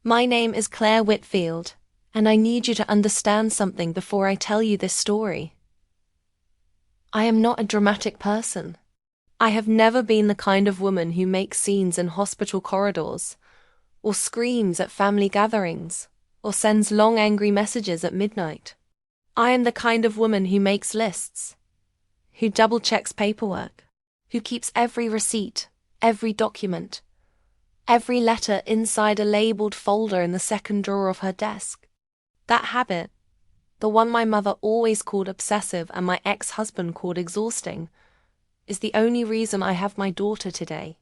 My name is Claire Whitfield, and I need you to understand something before I tell you this story. I am not a dramatic person. I have never been the kind of woman who makes scenes in hospital corridors, or screams at family gatherings, or sends long angry messages at midnight. I am the kind of woman who makes lists, who double-checks paperwork, who keeps every receipt, every document, every letter inside a labeled folder in the second drawer of her desk. That habit, the one my mother always called obsessive and my ex-husband called exhausting, is the only reason I have my daughter today.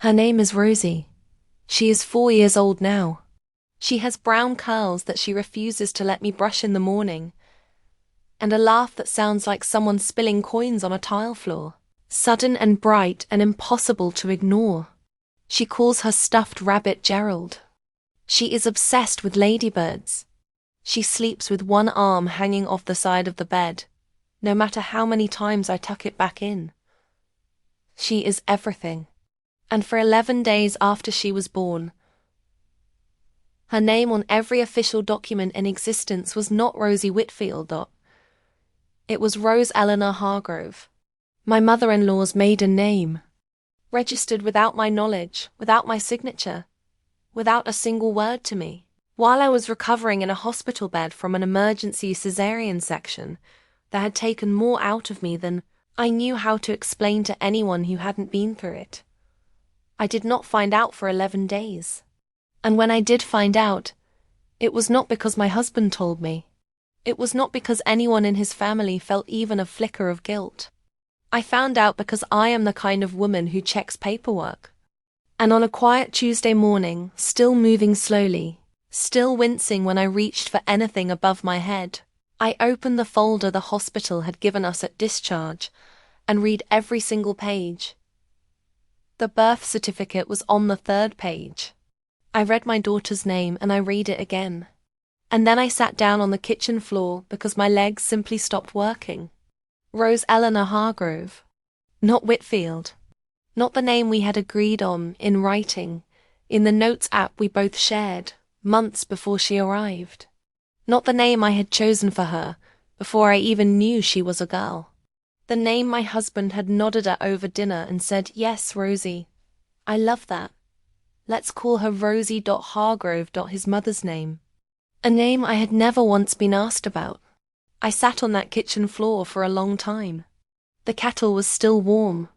Her name is Rosie. She is 4 years old now. She has brown curls that she refuses to let me brush in the morning, and a laugh that sounds like someone spilling coins on a tile floor, sudden and bright and impossible to ignore. She calls her stuffed rabbit Gerald. She is obsessed with ladybirds. She sleeps with one arm hanging off the side of the bed, no matter how many times I tuck it back in. She is everything. And for 11 days after she was born, her name on every official document in existence was not Rosie Whitfield. It was Rose Eleanor Hargrove, my mother-in-law's maiden name, registered without my knowledge, without my signature, without a single word to me. While I was recovering in a hospital bed from an emergency cesarean section that had taken more out of me than I knew how to explain to anyone who hadn't been through it, I did not find out for 11 days. And when I did find out, it was not because my husband told me. It was not because anyone in his family felt even a flicker of guilt. I found out because I am the kind of woman who checks paperwork. And on a quiet Tuesday morning, still moving slowly, still wincing when I reached for anything above my head, I opened the folder the hospital had given us at discharge and read every single page. The birth certificate was on the 3rd page. I read my daughter's name and I read it again. And then I sat down on the kitchen floor because my legs simply stopped working. Rose Eleanor Hargrove. Not Whitfield. Not the name we had agreed on in writing, in the notes app we both shared, months before she arrived. Not the name I had chosen for her, before I even knew she was a girl. The name my husband had nodded at over dinner and said, "Yes, Rosie. I love that. Let's call her Rosie.Hargrove. His mother's name." A name I had never once been asked about. I sat on that kitchen floor for a long time. The kettle was still warm.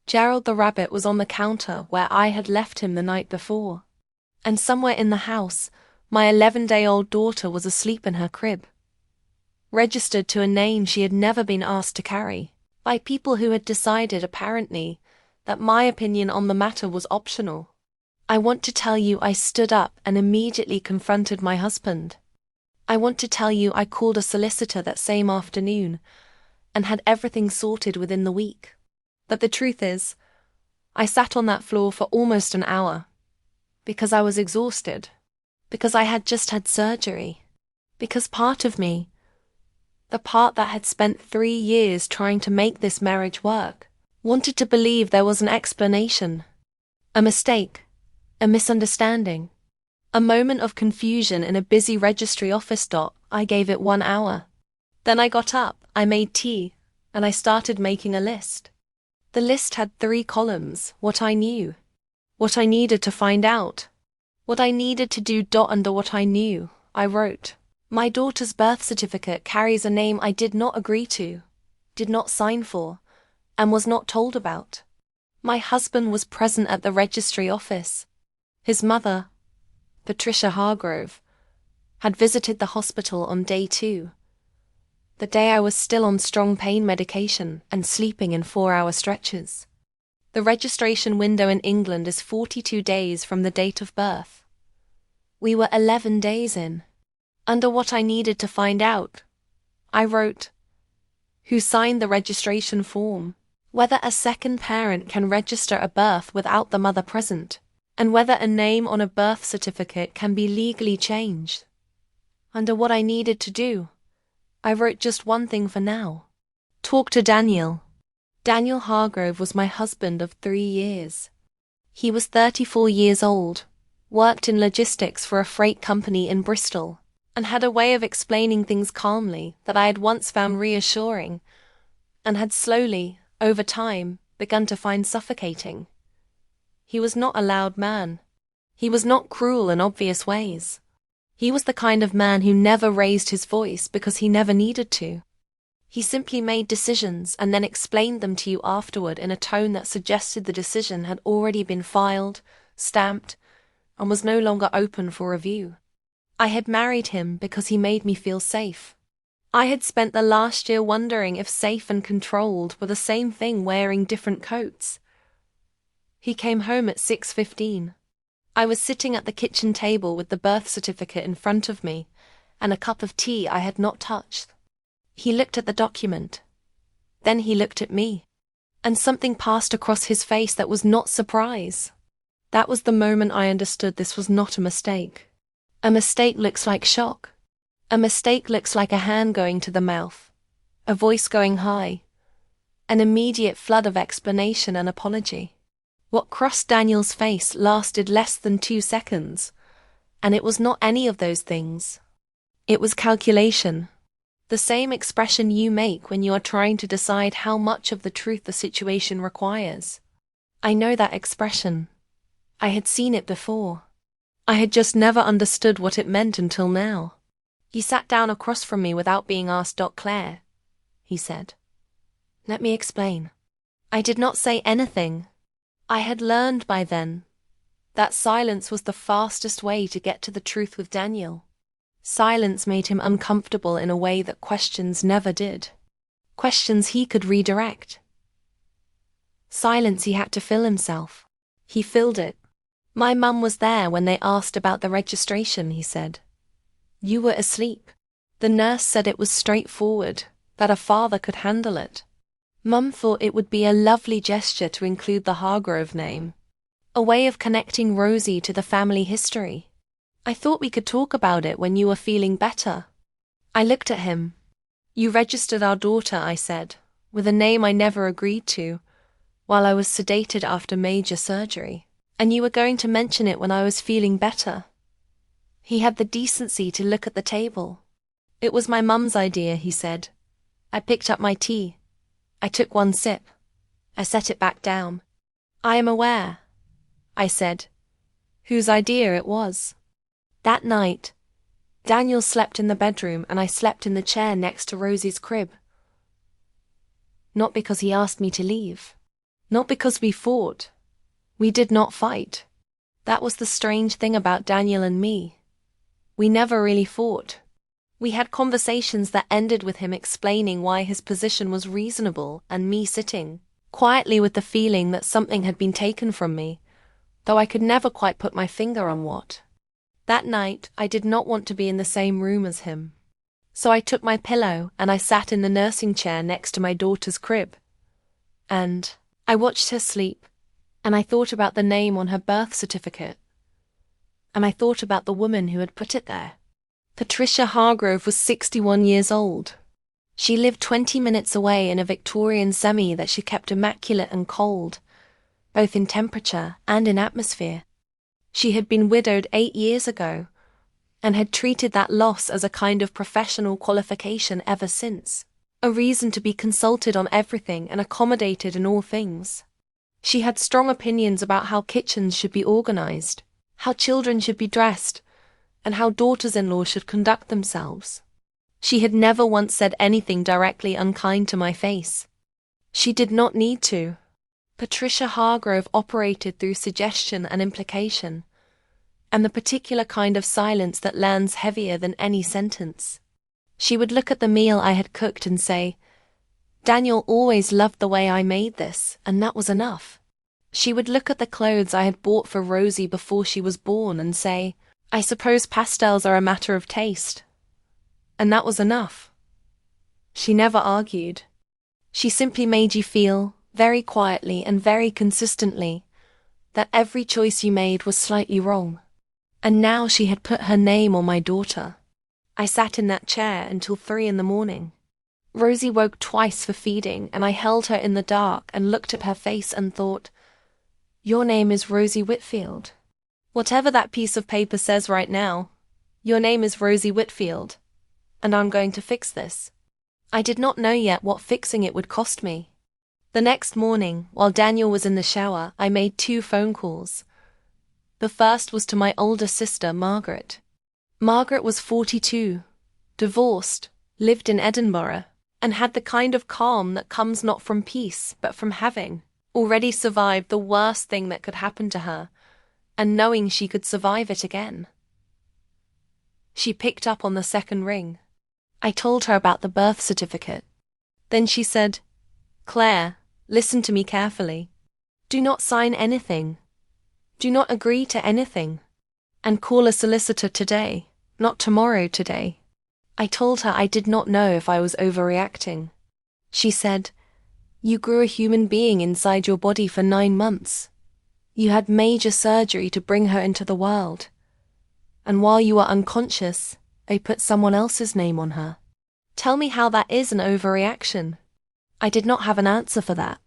Gerald the rabbit was on the counter where I had left him the night before. And somewhere in the house, my 11-day-old daughter was asleep in her crib, registered to a name she had never been asked to carry, by people who had decided, apparently, that my opinion on the matter was optional. I want to tell you I stood up and immediately confronted my husband. I want to tell you I called a solicitor that same afternoon and had everything sorted within the week. But the truth is, I sat on that floor for almost an hour, because I was exhausted, because I had just had surgery, because part of me, the part that had spent 3 years trying to make this marriage work, wanted to believe there was an explanation, a mistake, a misunderstanding, a moment of confusion in a busy registry office. I gave it 1 hour. Then I got up, I made tea, and I started making a list. The list had 3 columns: what I knew, what I needed to find out, what I needed to do. Under what I knew, I wrote, my daughter's birth certificate carries a name I did not agree to, did not sign for, and was not told about. My husband was present at the registry office. His mother, Patricia Hargrove, had visited the hospital on day 2, the day I was still on strong pain medication and sleeping in 4-hour stretches. The registration window in England is 42 days from the date of birth. We were 11 days in. Under what I needed to find out, I wrote, who signed the registration form, whether a second parent can register a birth without the mother present, and whether a name on a birth certificate can be legally changed. Under what I needed to do, I wrote just one thing for now. Talk to Daniel. Daniel Hargrove was my husband of 3 years. He was 34 years old, worked in logistics for a freight company in Bristol, and had a way of explaining things calmly that I had once found reassuring, and had slowly, over time, begun to find suffocating. He was not a loud man. He was not cruel in obvious ways. He was the kind of man who never raised his voice because he never needed to. He simply made decisions and then explained them to you afterward in a tone that suggested the decision had already been filed, stamped, and was no longer open for review. I had married him because he made me feel safe. I had spent the last year wondering if safe and controlled were the same thing wearing different coats. He came home at 6:15. I was sitting at the kitchen table with the birth certificate in front of me and a cup of tea I had not touched. He looked at the document. Then he looked at me. And something passed across his face that was not surprise. That was the moment I understood this was not a mistake. A mistake looks like shock. A mistake looks like a hand going to the mouth, a voice going high, an immediate flood of explanation and apology. What crossed Daniel's face lasted less than 2 seconds, and it was not any of those things. It was calculation. The same expression you make when you are trying to decide how much of the truth the situation requires. I know that expression. I had seen it before. I had just never understood what it meant until now. He sat down across from me without being asked. "Claire," he said. "Let me explain." I did not say anything. I had learned by then that silence was the fastest way to get to the truth with Daniel. Silence made him uncomfortable in a way that questions never did. Questions he could redirect. Silence he had to fill himself. He filled it. "My mum was there when they asked about the registration," he said. "You were asleep. The nurse said it was straightforward, that a father could handle it. Mum thought it would be a lovely gesture to include the Hargrove name. A way of connecting Rosie to the family history. I thought we could talk about it when you were feeling better." I looked at him. "You registered our daughter," I said, "with a name I never agreed to, while I was sedated after major surgery, and you were going to mention it when I was feeling better." He had the decency to look at the table. "It was my mum's idea," he said. I picked up my tea. I took one sip. I set it back down. "I am aware," I said, "whose idea it was." That night, Daniel slept in the bedroom and I slept in the chair next to Rosie's crib. Not because he asked me to leave. Not because we fought. We did not fight. That was the strange thing about Daniel and me. We never really fought. We had conversations that ended with him explaining why his position was reasonable and me sitting quietly with the feeling that something had been taken from me, though I could never quite put my finger on what. That night, I did not want to be in the same room as him. So I took my pillow and I sat in the nursing chair next to my daughter's crib. And I watched her sleep, and I thought about the name on her birth certificate. And I thought about the woman who had put it there. Patricia Hargrove was 61 years old. She lived 20 minutes away in a Victorian semi that she kept immaculate and cold, both in temperature and in atmosphere. She had been widowed 8 years ago, and had treated that loss as a kind of professional qualification ever since, a reason to be consulted on everything and accommodated in all things. She had strong opinions about how kitchens should be organized, how children should be dressed, and how daughters-in-law should conduct themselves. She had never once said anything directly unkind to my face. She did not need to. Patricia Hargrove operated through suggestion and implication, and the particular kind of silence that lands heavier than any sentence. She would look at the meal I had cooked and say, "Daniel always loved the way I made this, and that was enough." She would look at the clothes I had bought for Rosie before she was born and say, "I suppose pastels are a matter of taste." And that was enough. She never argued. She simply made you feel, very quietly and very consistently, that every choice you made was slightly wrong. And now she had put her name on my daughter. I sat in that chair until 3 in the morning. Rosie woke twice for feeding, and I held her in the dark and looked at her face and thought, "Your name is Rosie Whitfield. Whatever that piece of paper says right now, your name is Rosie Whitfield, and I'm going to fix this. I did not know yet what fixing it would cost me. The next morning, while Daniel was in the shower, I made 2 phone calls. The first was to my older sister, Margaret. Margaret was 42, divorced, lived in Edinburgh, and had the kind of calm that comes not from peace, but from having already survived the worst thing that could happen to her, and knowing she could survive it again. She picked up on the second ring. I told her about the birth certificate. Then she said, "Claire, listen to me carefully. Do not sign anything. Do not agree to anything. And call a solicitor today, not tomorrow today." I told her I did not know if I was overreacting. She said, "You grew a human being inside your body for 9 months. You had major surgery to bring her into the world. And while you were unconscious, I put someone else's name on her. Tell me how that is an overreaction." I did not have an answer for that.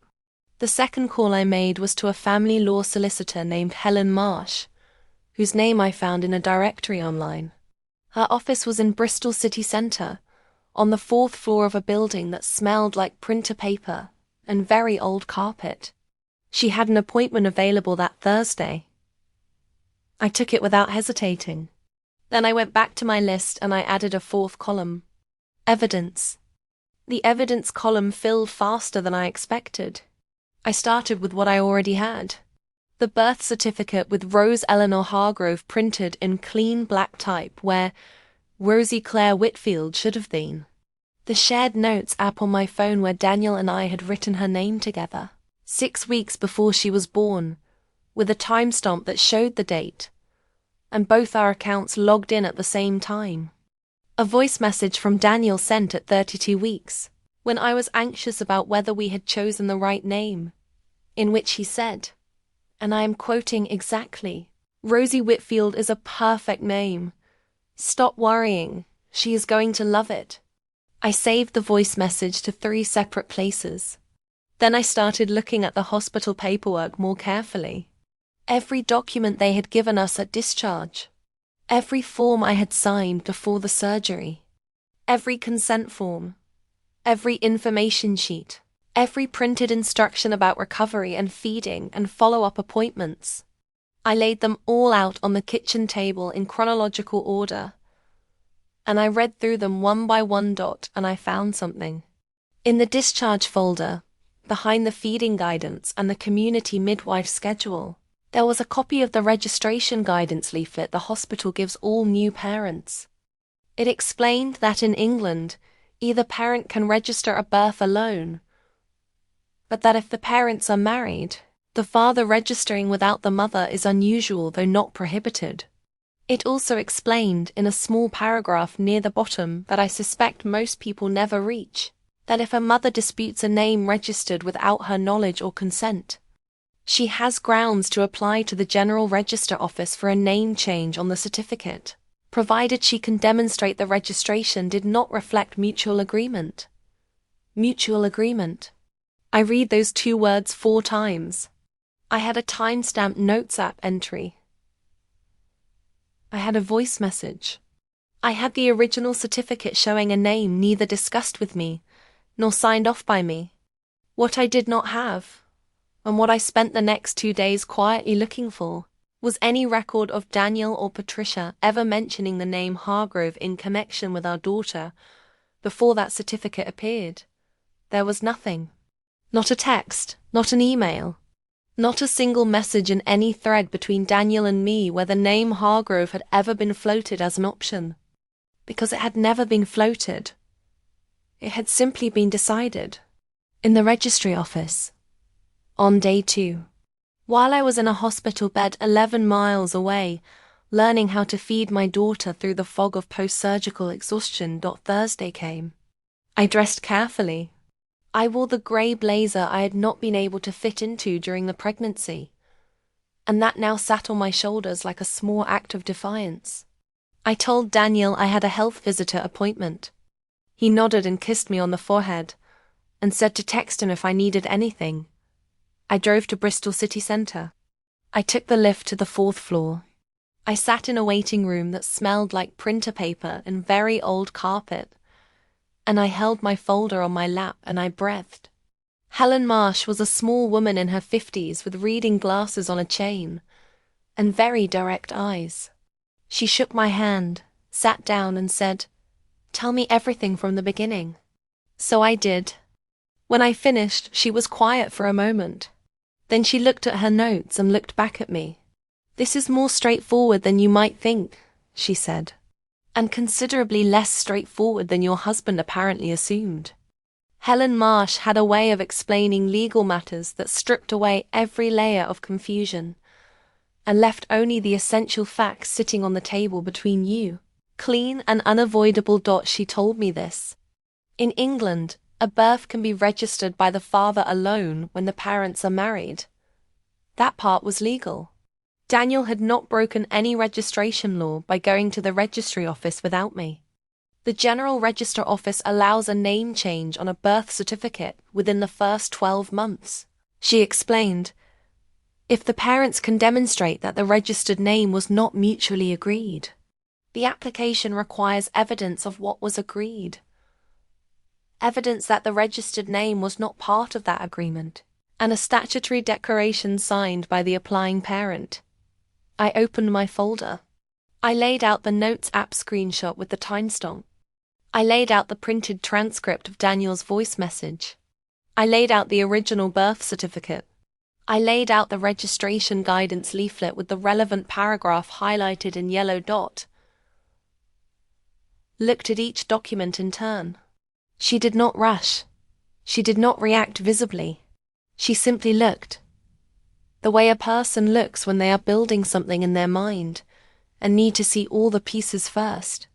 The second call I made was to a family law solicitor named Helen Marsh, whose name I found in a directory online. Her office was in Bristol city centre, on the 4th floor of a building that smelled like printer paper and very old carpet. She had an appointment available that Thursday. I took it without hesitating. Then I went back to my list and I added a 4th column. Evidence. The evidence column filled faster than I expected. I started with what I already had. The birth certificate with Rose Eleanor Hargrove printed in clean black type where Rosie Claire Whitfield should have been. The shared notes app on my phone where Daniel and I had written her name together, 6 weeks before she was born, with a timestamp that showed the date, and both our accounts logged in at the same time. A voice message from Daniel sent at 32 weeks, when I was anxious about whether we had chosen the right name, in which he said, and I am quoting exactly, "Rosie Whitfield is a perfect name. Stop worrying, she is going to love it." I saved the voice message to 3 separate places. Then I started looking at the hospital paperwork more carefully. Every document they had given us at discharge. Every form I had signed before the surgery. Every consent form. Every information sheet. Every printed instruction about recovery and feeding and follow-up appointments. I laid them all out on the kitchen table in chronological order, and I read through them one by one and I found something. In the discharge folder, behind the feeding guidance and the community midwife schedule, there was a copy of the registration guidance leaflet the hospital gives all new parents. It explained that in England, either parent can register a birth alone, but that if the parents are married, the father registering without the mother is unusual though not prohibited. It also explained in a small paragraph near the bottom that I suspect most people never reach, that if a mother disputes a name registered without her knowledge or consent, she has grounds to apply to the General Register Office for a name change on the certificate, provided she can demonstrate the registration did not reflect mutual agreement. Mutual agreement. I read those 2 words 4 times. I had a timestamp notes app entry. I had a voice message. I had the original certificate showing a name neither discussed with me, nor signed off by me. What I did not have, and what I spent the next 2 days quietly looking for, was any record of Daniel or Patricia ever mentioning the name Hargrove in connection with our daughter before that certificate appeared. There was nothing. Not a text, not an email. Not a single message in any thread between Daniel and me where the name Hargrove had ever been floated as an option. Because it had never been floated. It had simply been decided. In the registry office. On day 2. While I was in a hospital bed 11 miles away, learning how to feed my daughter through the fog of post-surgical exhaustion, Thursday came. I dressed carefully. I wore the grey blazer I had not been able to fit into during the pregnancy, and that now sat on my shoulders like a small act of defiance. I told Daniel I had a health visitor appointment. He nodded and kissed me on the forehead, and said to text him if I needed anything. I drove to Bristol city centre. I took the lift to the 4th floor. I sat in a waiting room that smelled like printer paper and very old carpet, and I held my folder on my lap and I breathed. Helen Marsh was a small woman in her 50s with reading glasses on a chain and very direct eyes. She shook my hand, sat down and said, "Tell me everything from the beginning." So I did. When I finished, she was quiet for a moment. Then she looked at her notes and looked back at me. "This is more straightforward than you might think," she said, "and considerably less straightforward than your husband apparently assumed." Helen Marsh had a way of explaining legal matters that stripped away every layer of confusion and left only the essential facts sitting on the table between you. Clean and unavoidable. She told me this. In England, a birth can be registered by the father alone when the parents are married. That part was legal. Daniel had not broken any registration law by going to the registry office without me. The General Register Office allows a name change on a birth certificate within the first 12 months. She explained, if the parents can demonstrate that the registered name was not mutually agreed. The application requires evidence of what was agreed. Evidence that the registered name was not part of that agreement, and a statutory declaration signed by the applying parent. I opened my folder. I laid out the Notes app screenshot with the timestamp. I laid out the printed transcript of Daniel's voice message. I laid out the original birth certificate. I laid out the registration guidance leaflet with the relevant paragraph highlighted in yellow dot. Looked at each document in turn. She did not rush. She did not react visibly. She simply looked. The way a person looks when they are building something in their mind and need to see all the pieces first.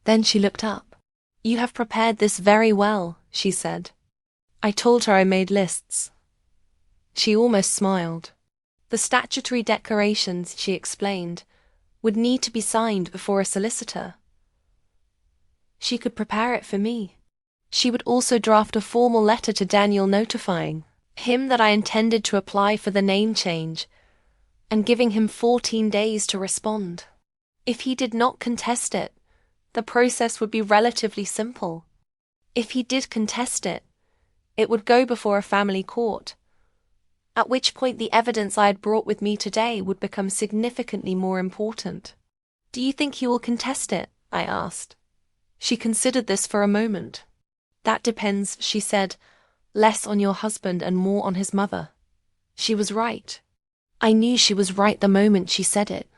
Then she looked up. "You have prepared this very well," she said. I told her I made lists. She almost smiled. The statutory declarations, she explained, would need to be signed before a solicitor. She could prepare it for me. She would also draft a formal letter to Daniel notifying him that I intended to apply for the name change and giving him 14 days to respond. If he did not contest it, the process would be relatively simple. If he did contest it, it would go before a family court, at which point the evidence I had brought with me today would become significantly more important. "Do you think he will contest it?" I asked. She considered this for a moment. "That depends," she said, "less on your husband and more on his mother." She was right. I knew she was right the moment she said it.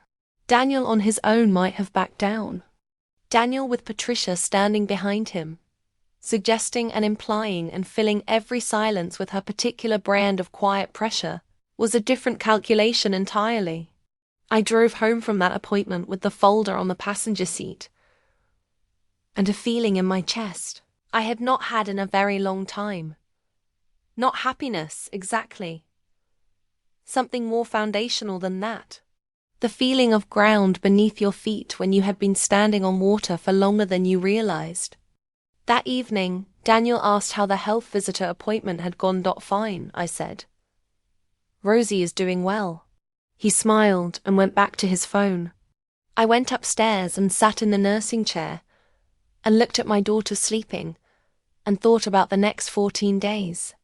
Daniel on his own might have backed down. Daniel with Patricia standing behind him, suggesting and implying and filling every silence with her particular brand of quiet pressure, was a different calculation entirely. I drove home from that appointment with the folder on the passenger seat and a feeling in my chest I had not had in a very long time. Not happiness, exactly. Something more foundational than that. The feeling of ground beneath your feet when you had been standing on water for longer than you realized. That evening, Daniel asked how the health visitor appointment had gone. "Fine," I said. "Rosie is doing well." He smiled and went back to his phone. I went upstairs and sat in the nursing chair and looked at my daughter sleeping and thought about the next 14 days.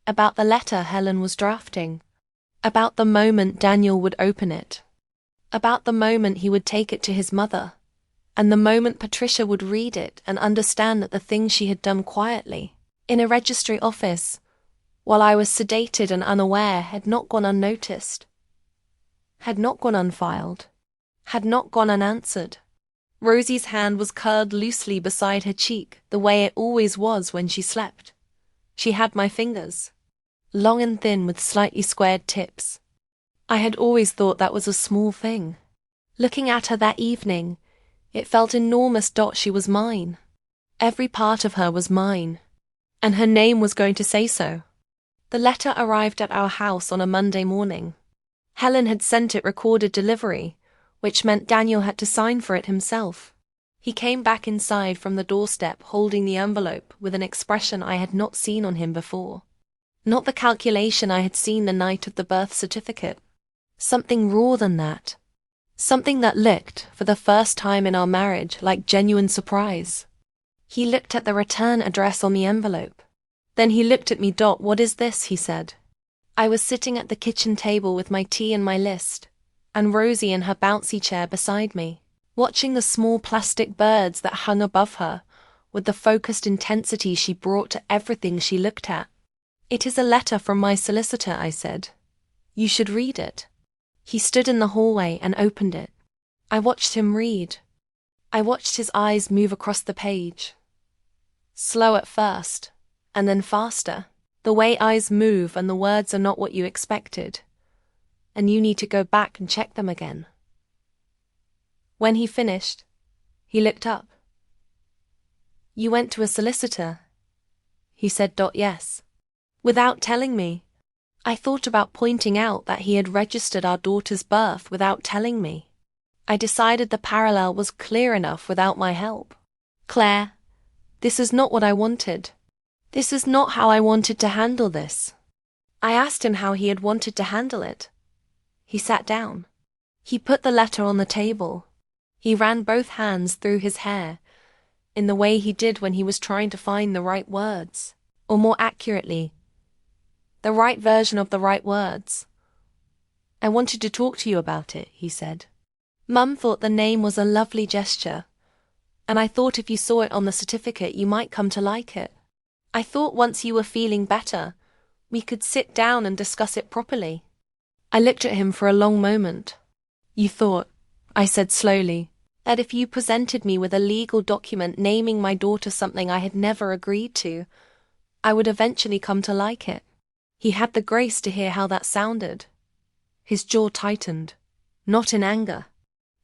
About the letter Helen was drafting. About the moment Daniel would open it. About the moment he would take it to his mother. And the moment Patricia would read it and understand that the things she had done quietly, in a registry office, while I was sedated and unaware, had not gone unnoticed, had not gone unfiled, had not gone unanswered. Rosie's hand was curled loosely beside her cheek, the way it always was when she slept. She had my fingers, long and thin with slightly squared tips. I had always thought that was a small thing. Looking at her that evening, it felt enormous. She was mine. Every part of her was mine. And her name was going to say so. The letter arrived at our house on a Monday morning. Helen had sent it recorded delivery, which meant Daniel had to sign for it himself. He came back inside from the doorstep holding the envelope with an expression I had not seen on him before. Not the calculation I had seen the night of the birth certificate. Something rawer than that. Something that looked, for the first time in our marriage, like genuine surprise. He looked at the return address on the envelope. Then he looked at me. "What is this?" he said. I was sitting at the kitchen table with my tea and my list, and Rosie in her bouncy chair beside me, watching the small plastic birds that hung above her with the focused intensity she brought to everything she looked at. "It is a letter from my solicitor," I said. "You should read it." He stood in the hallway and opened it. I watched him read. I watched his eyes move across the page. Slow at first, and then faster. The way eyes move and the words are not what you expected, and you need to go back and check them again. When he finished, he looked up. "You went to a solicitor?" He said, "Yes." Without telling me. I thought about pointing out that he had registered our daughter's birth without telling me. I decided the parallel was clear enough without my help. "Claire, this is not what I wanted. This is not how I wanted to handle this." I asked him how he had wanted to handle it. He sat down. He put the letter on the table. He ran both hands through his hair, in the way he did when he was trying to find the right words, or more accurately, the right version of the right words. "I wanted to talk to you about it," he said. "Mum thought the name was a lovely gesture, and I thought if you saw it on the certificate you might come to like it. I thought once you were feeling better, we could sit down and discuss it properly." I looked at him for a long moment. "You thought," I said slowly, "that if you presented me with a legal document naming my daughter something I had never agreed to, I would eventually come to like it." He had the grace to hear how that sounded. His jaw tightened, not in anger.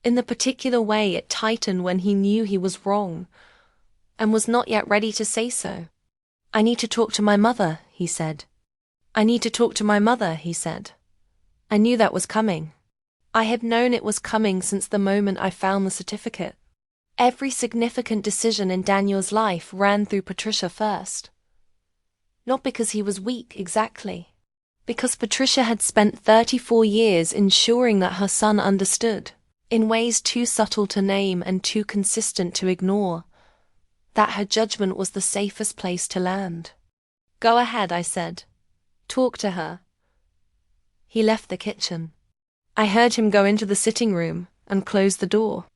In the particular way it tightened when he knew he was wrong, and was not yet ready to say so. "I need to talk to my mother," he said. "I need to talk to my mother," he said. I knew that was coming. I had known it was coming since the moment I found the certificate. Every significant decision in Daniel's life ran through Patricia first. Not because he was weak, exactly. Because Patricia had spent 34 years ensuring that her son understood, in ways too subtle to name and too consistent to ignore, that her judgment was the safest place to land. "Go ahead," I said. "Talk to her." He left the kitchen. I heard him go into the sitting room and close the door.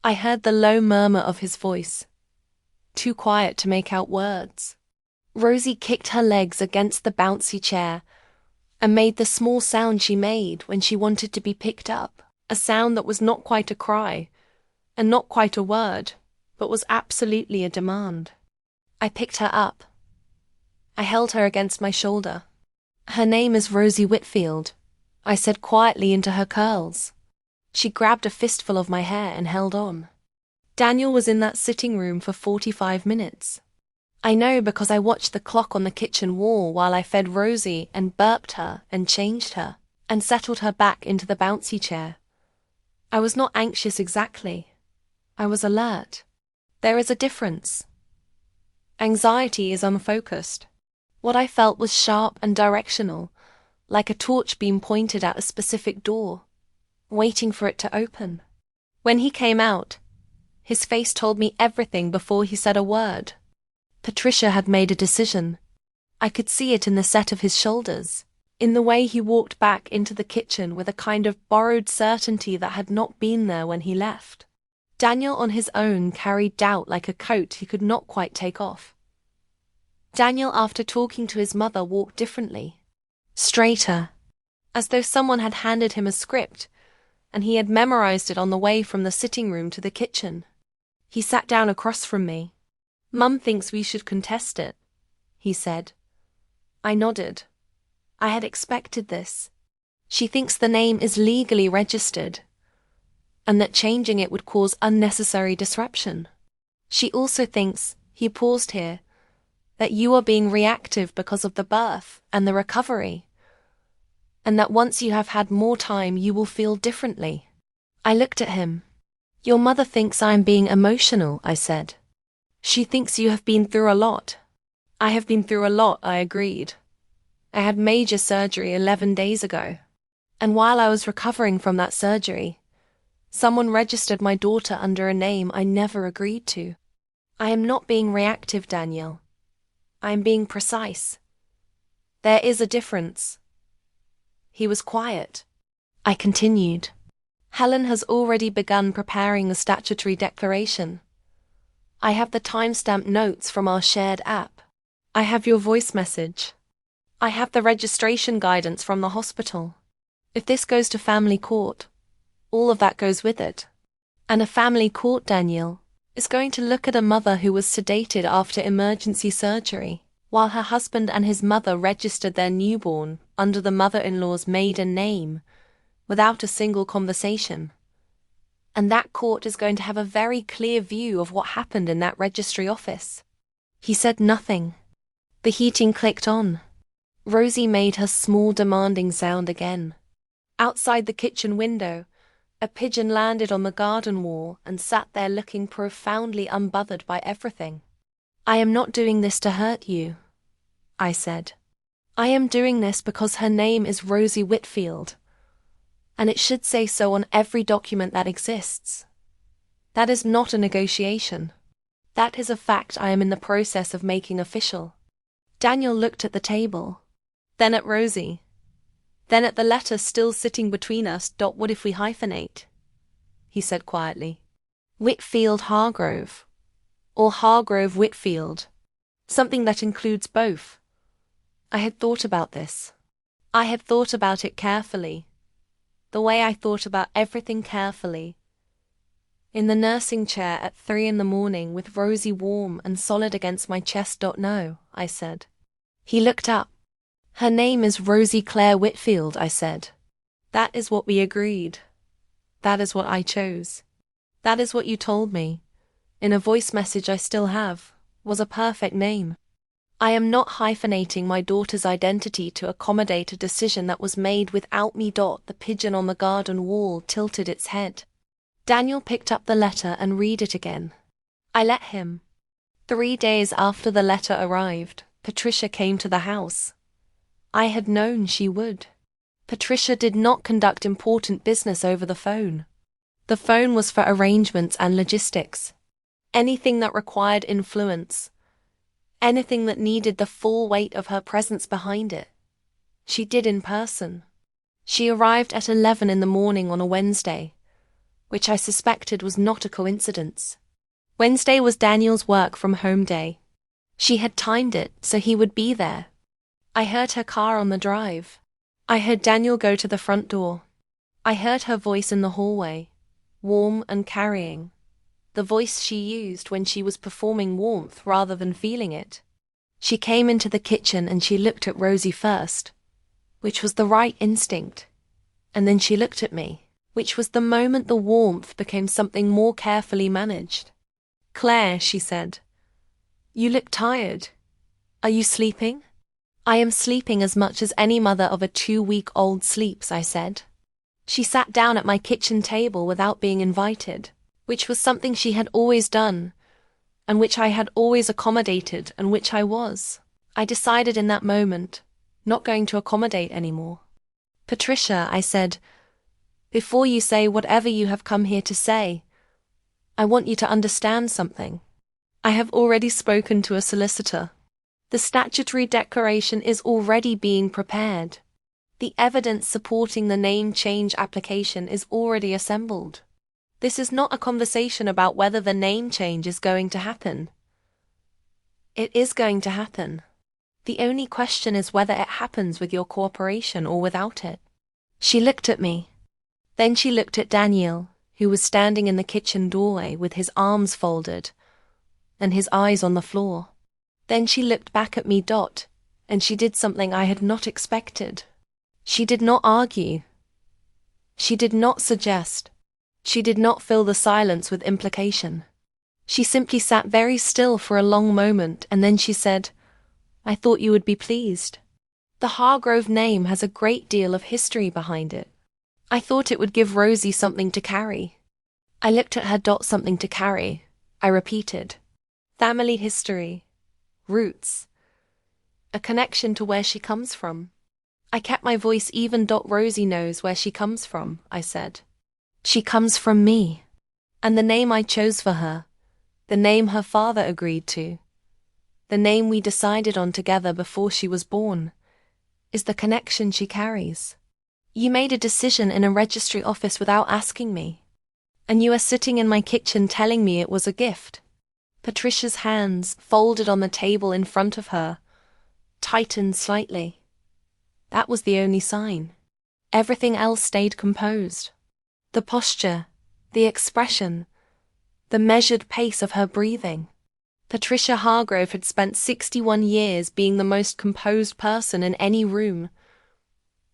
I heard the low murmur of his voice, too quiet to make out words. Rosie kicked her legs against the bouncy chair and made the small sound she made when she wanted to be picked up, a sound that was not quite a cry and not quite a word, but was absolutely a demand. I picked her up. I held her against my shoulder. "Her name is Rosie Whitfield," I said quietly into her curls. She grabbed a fistful of my hair and held on. Daniel was in that sitting room for 45 minutes. I know because I watched the clock on the kitchen wall while I fed Rosie and burped her and changed her and settled her back into the bouncy chair. I was not anxious exactly. I was alert. There is a difference. Anxiety is unfocused. What I felt was sharp and directional, like a torch beam pointed at a specific door, waiting for it to open. When he came out, his face told me everything before he said a word. Patricia had made a decision. I could see it in the set of his shoulders, in the way he walked back into the kitchen with a kind of borrowed certainty that had not been there when he left. Daniel on his own carried doubt like a coat he could not quite take off. Daniel, after talking to his mother, walked differently, straighter, as though someone had handed him a script and he had memorized it on the way from the sitting room to the kitchen. He sat down across from me. "Mum thinks we should contest it," he said. I nodded. I had expected this. She thinks the name is legally registered, and that changing it would cause unnecessary disruption. She also thinks, he paused here, that you are being reactive because of the birth and the recovery, and that once you have had more time you will feel differently. I looked at him. "Your mother thinks I am being emotional," I said. "She thinks you have been through a lot." "I have been through a lot," I agreed. "I had major surgery 11 days ago. And while I was recovering from that surgery, someone registered my daughter under a name I never agreed to. I am not being reactive, Daniel. I am being precise. There is a difference. He was quiet. I continued. Helen has already begun preparing the statutory declaration. I have the timestamp notes from our shared app. I have your voice message. I have the registration guidance from the hospital. If this goes to family court, all of that goes with it. And a family court, Daniel, is going to look at a mother who was sedated after emergency surgery, while her husband and his mother registered their newborn under the mother-in-law's maiden name, without a single conversation. And that court is going to have a very clear view of what happened in that registry office. He said nothing. The heating clicked on. Rosie made her small demanding sound again. Outside the kitchen window, a pigeon landed on the garden wall and sat there looking profoundly unbothered by everything. I am not doing this to hurt you, I said. I am doing this because her name is Rosie Whitfield, and it should say so on every document that exists. That is not a negotiation. That is a fact I am in the process of making official. Daniel looked at the table, then at Rosie, then at the letter still sitting between us. What if we hyphenate? He said quietly. Whitfield Hargrove, or Hargrove Whitfield, something that includes both. I had thought about this. I had thought about it carefully, the way I thought about everything carefully. In the nursing chair at 3 a.m. with Rosie warm and solid against my chest. No, I said. He looked up. Her name is Rosie Claire Whitfield, I said. That is what we agreed. That is what I chose. That is what you told me, in a voice message I still have, was a perfect name. I am not hyphenating my daughter's identity to accommodate a decision that was made without me. The pigeon on the garden wall tilted its head. Daniel picked up the letter and read it again. I let him. 3 days after the letter arrived, Patricia came to the house. I had known she would. Patricia did not conduct important business over the phone. The phone was for arrangements and logistics. Anything that required influence, anything that needed the full weight of her presence behind it, she did in person. She arrived at 11 a.m. on a Wednesday, which I suspected was not a coincidence. Wednesday was Daniel's work from home day. She had timed it so he would be there. I heard her car on the drive. I heard Daniel go to the front door. I heard her voice in the hallway, warm and carrying, the voice she used when she was performing warmth rather than feeling it. She came into the kitchen and she looked at Rosie first, which was the right instinct, and then she looked at me, which was the moment the warmth became something more carefully managed. Claire, she said, you look tired. Are you sleeping? I am sleeping as much as any mother of a 2-week-old sleeps, I said. She sat down at my kitchen table without being invited, which was something she had always done, and which I had always accommodated, and which I decided in that moment, not going to accommodate anymore. Patricia, I said, before you say whatever you have come here to say, I want you to understand something. I have already spoken to a solicitor. The statutory declaration is already being prepared. The evidence supporting the name change application is already assembled. This is not a conversation about whether the name change is going to happen. It is going to happen. The only question is whether it happens with your cooperation or without it. She looked at me. Then she looked at Daniel, who was standing in the kitchen doorway with his arms folded and his eyes on the floor. Then she looked back at me. And she did something I had not expected. She did not argue. She did not suggest. She did not fill the silence with implication. She simply sat very still for a long moment, and then she said, I thought you would be pleased. The Hargrove name has a great deal of history behind it. I thought it would give Rosie something to carry. I looked at her. Something to carry, I repeated. Family history. Roots. A connection to where she comes from. I kept my voice even. Rosie knows where she comes from, I said. She comes from me. And the name I chose for her, the name her father agreed to, the name we decided on together before she was born, is the connection she carries. You made a decision in a registry office without asking me. And you are sitting in my kitchen telling me it was a gift. Patricia's hands, folded on the table in front of her, tightened slightly. That was the only sign. Everything else stayed composed. The posture, the expression, the measured pace of her breathing. Patricia Hargrove had spent 61 years being the most composed person in any room,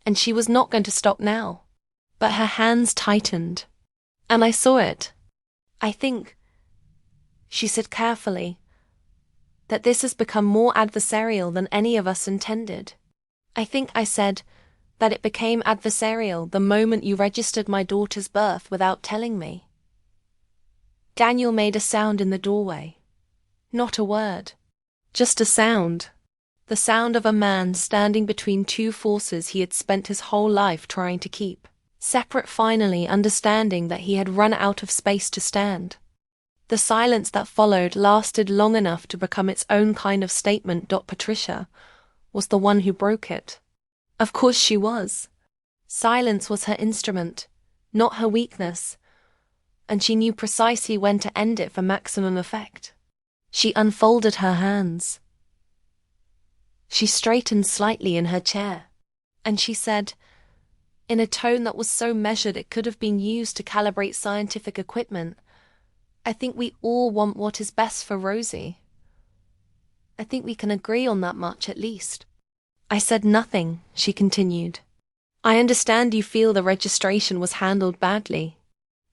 and she was not going to stop now. But her hands tightened, and I saw it. I think, she said carefully, that this has become more adversarial than any of us intended. I think, I said, that it became adversarial the moment you registered my daughter's birth without telling me. Daniel made a sound in the doorway. Not a word. Just a sound. The sound of a man standing between two forces he had spent his whole life trying to keep separate, finally understanding that he had run out of space to stand. The silence that followed lasted long enough to become its own kind of statement. Patricia was the one who broke it. Of course she was. Silence was her instrument, not her weakness, and she knew precisely when to end it for maximum effect. She unfolded her hands. She straightened slightly in her chair, and she said, in a tone that was so measured it could have been used to calibrate scientific equipment, I think we all want what is best for Rosie. I think we can agree on that much at least. I said nothing, she continued. I understand you feel the registration was handled badly.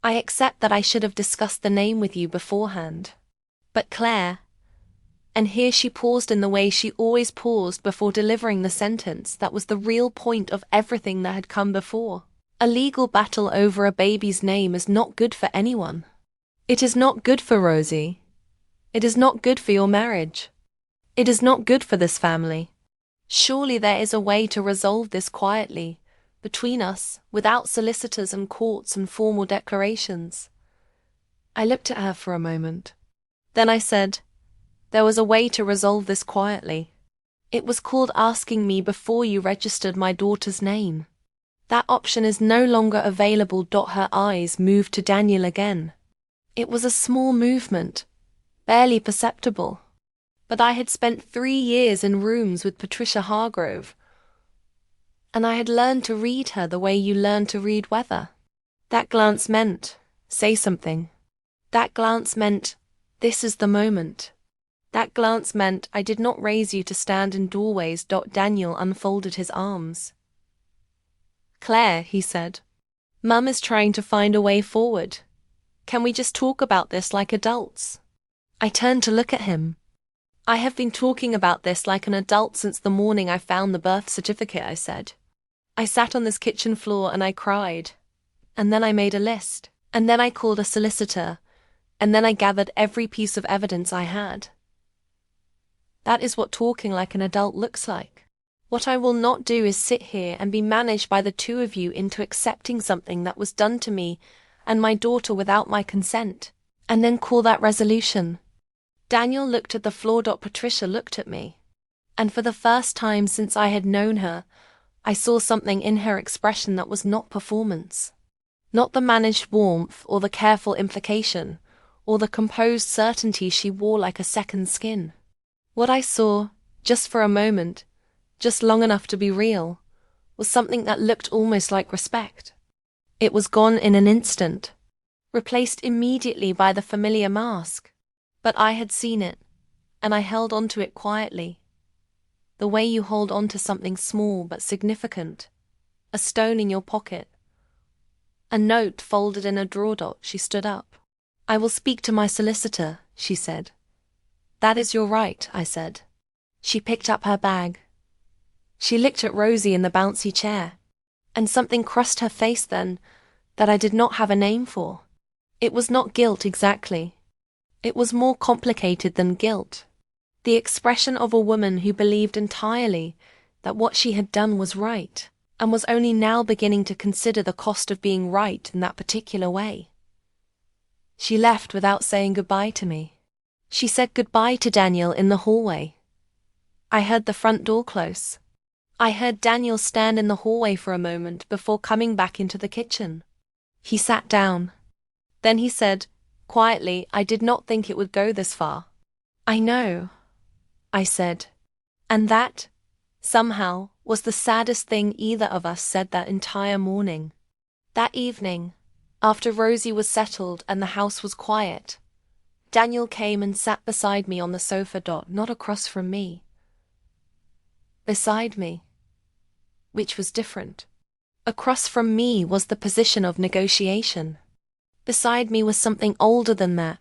I accept that I should have discussed the name with you beforehand. But Claire, and here she paused in the way she always paused before delivering the sentence that was the real point of everything that had come before. A legal battle over a baby's name is not good for anyone. It is not good for Rosie. It is not good for your marriage. It is not good for this family. Surely there is a way to resolve this quietly, between us, without solicitors and courts and formal declarations. I looked at her for a moment. Then I said, there was a way to resolve this quietly. It was called asking me before you registered my daughter's name. That option is no longer available. Her eyes moved to Daniel again. It was a small movement, barely perceptible. But I had spent 3 years in rooms with Patricia Hargrove, and I had learned to read her the way you learn to read weather. That glance meant, say something. That glance meant, this is the moment. That glance meant I did not raise you to stand in doorways. Daniel unfolded his arms. Claire, he said, Mum is trying to find a way forward. Can we just talk about this like adults? I turned to look at him. I have been talking about this like an adult since the morning I found the birth certificate, I said. I sat on this kitchen floor and I cried. And then I made a list. And then I called a solicitor. And then I gathered every piece of evidence I had. That is what talking like an adult looks like. What I will not do is sit here and be managed by the two of you into accepting something that was done to me and my daughter without my consent, and then call that resolution. Daniel looked at the floor. Patricia looked at me. And for the first time since I had known her, I saw something in her expression that was not performance. Not the managed warmth or the careful implication, or the composed certainty she wore like a second skin. What I saw, just for a moment, just long enough to be real, was something that looked almost like respect. It was gone in an instant, replaced immediately by the familiar mask. But I had seen it, and I held on to it quietly. The way you hold on to something small but significant, a stone in your pocket. A note folded in a drawer. She stood up. I will speak to my solicitor, she said. That is your right, I said. She picked up her bag. She looked at Rosie in the bouncy chair, and something crossed her face then that I did not have a name for. It was not guilt exactly. It was more complicated than guilt. The expression of a woman who believed entirely that what she had done was right, and was only now beginning to consider the cost of being right in that particular way. She left without saying goodbye to me. She said goodbye to Daniel in the hallway. I heard the front door close. I heard Daniel stand in the hallway for a moment before coming back into the kitchen. He sat down. Then he said, quietly, "I did not think it would go this far." "I know," I said. And that, somehow, was the saddest thing either of us said that entire morning. That evening, after Rosie was settled and the house was quiet, Daniel came and sat beside me on the sofa, not across from me. Beside me, which was different. Across from me was the position of negotiation. Beside me was something older than that,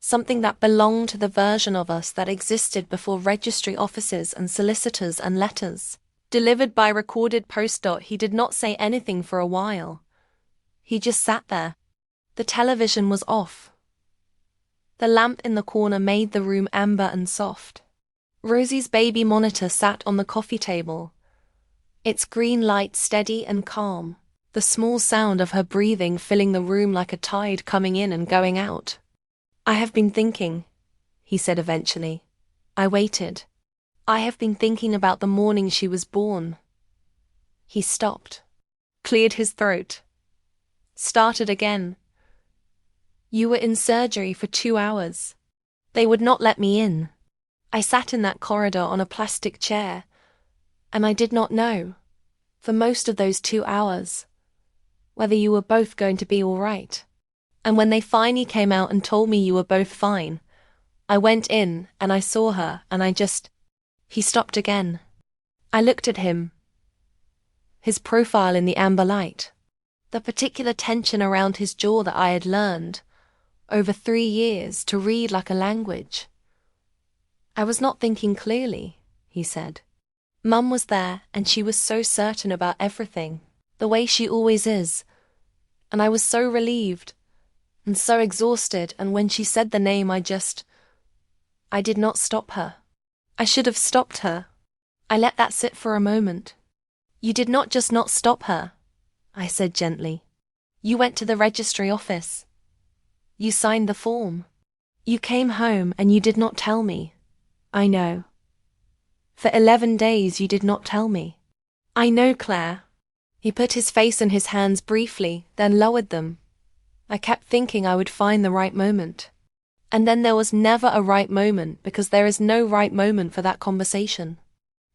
something that belonged to the version of us that existed before registry offices and solicitors and letters, delivered by recorded post. He did not say anything for a while. He just sat there. The television was off. The lamp in the corner made the room amber and soft. Rosie's baby monitor sat on the coffee table, its green light steady and calm, the small sound of her breathing filling the room like a tide coming in and going out. "I have been thinking," he said eventually. I waited. "I have been thinking about the morning she was born." He stopped, cleared his throat, started again. "You were in surgery for 2 hours. They would not let me in. I sat in that corridor on a plastic chair, and I did not know, for most of those 2 hours, whether you were both going to be all right. And when they finally came out and told me you were both fine, I went in and I saw her and I just..." He stopped again. I looked at him, his profile in the amber light, the particular tension around his jaw that I had learned, over 3 years, to read like a language. "I was not thinking clearly," he said. "Mum was there and she was so certain about everything, the way she always is, and I was so relieved and so exhausted, and when she said the name I did not stop her. I should have stopped her. I let that sit for a moment." "You did not just not stop her," I said gently. "You went to the registry office. You signed the form. You came home and you did not tell me. I know. For 11 days you did not tell me." "I know, Claire." He put his face in his hands briefly, then lowered them. I kept thinking I would find the right moment. And then there was never a right moment, because there is no right moment for that conversation.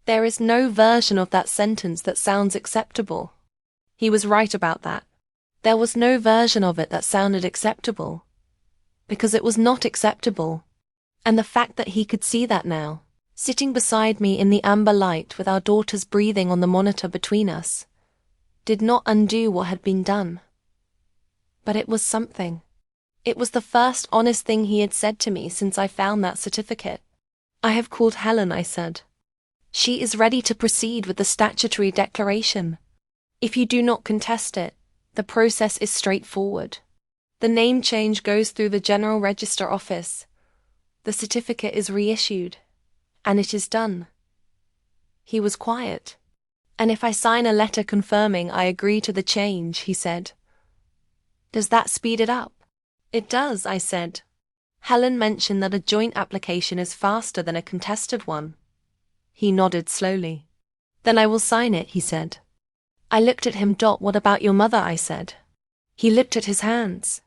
There is no version of that sentence that sounds acceptable. He was right about that. There was no version of it that sounded acceptable, because it was not acceptable. And the fact that he could see that now, sitting beside me in the amber light with our daughters breathing on the monitor between us, did not undo what had been done. But it was something. It was the first honest thing he had said to me since I found that certificate. "I have called Helen," I said. "She is ready to proceed with the statutory declaration. If you do not contest it, the process is straightforward. The name change goes through the General Register office. The certificate is reissued, and it is done." He was quiet. "And if I sign a letter confirming I agree to the change," he said, "does that speed it up?" "It does," I said. "Helen mentioned that a joint application is faster than a contested one." He nodded slowly. "Then I will sign it," he said. I looked at him. "What about your mother?" I said. He looked at his hands.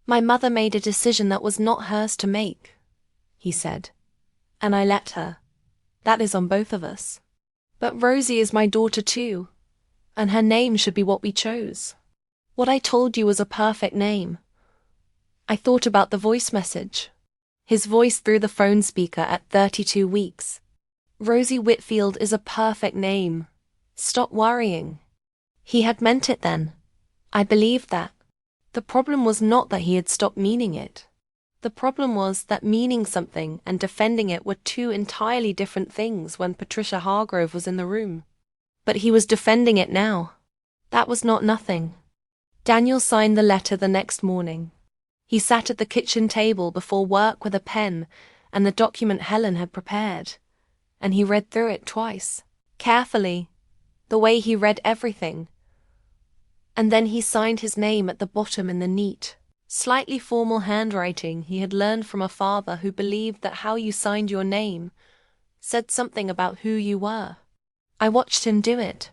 "My mother made a decision that was not hers to make," he said, "and I let her. That is on both of us. But Rosie is my daughter too, and her name should be what we chose. What I told you was a perfect name." I thought about the voice message. His voice through the phone speaker at 32 weeks. "Rosie Whitfield is a perfect name. Stop worrying." He had meant it then. I believed that. The problem was not that he had stopped meaning it. The problem was that meaning something and defending it were two entirely different things when Patricia Hargrove was in the room. But he was defending it now. That was not nothing. Daniel signed the letter the next morning. He sat at the kitchen table before work with a pen and the document Helen had prepared, and he read through it twice, Carefully, the way he read everything. And then he signed his name at the bottom in the neat, slightly formal handwriting he had learned from a father who believed that how you signed your name said something about who you were. I watched him do it.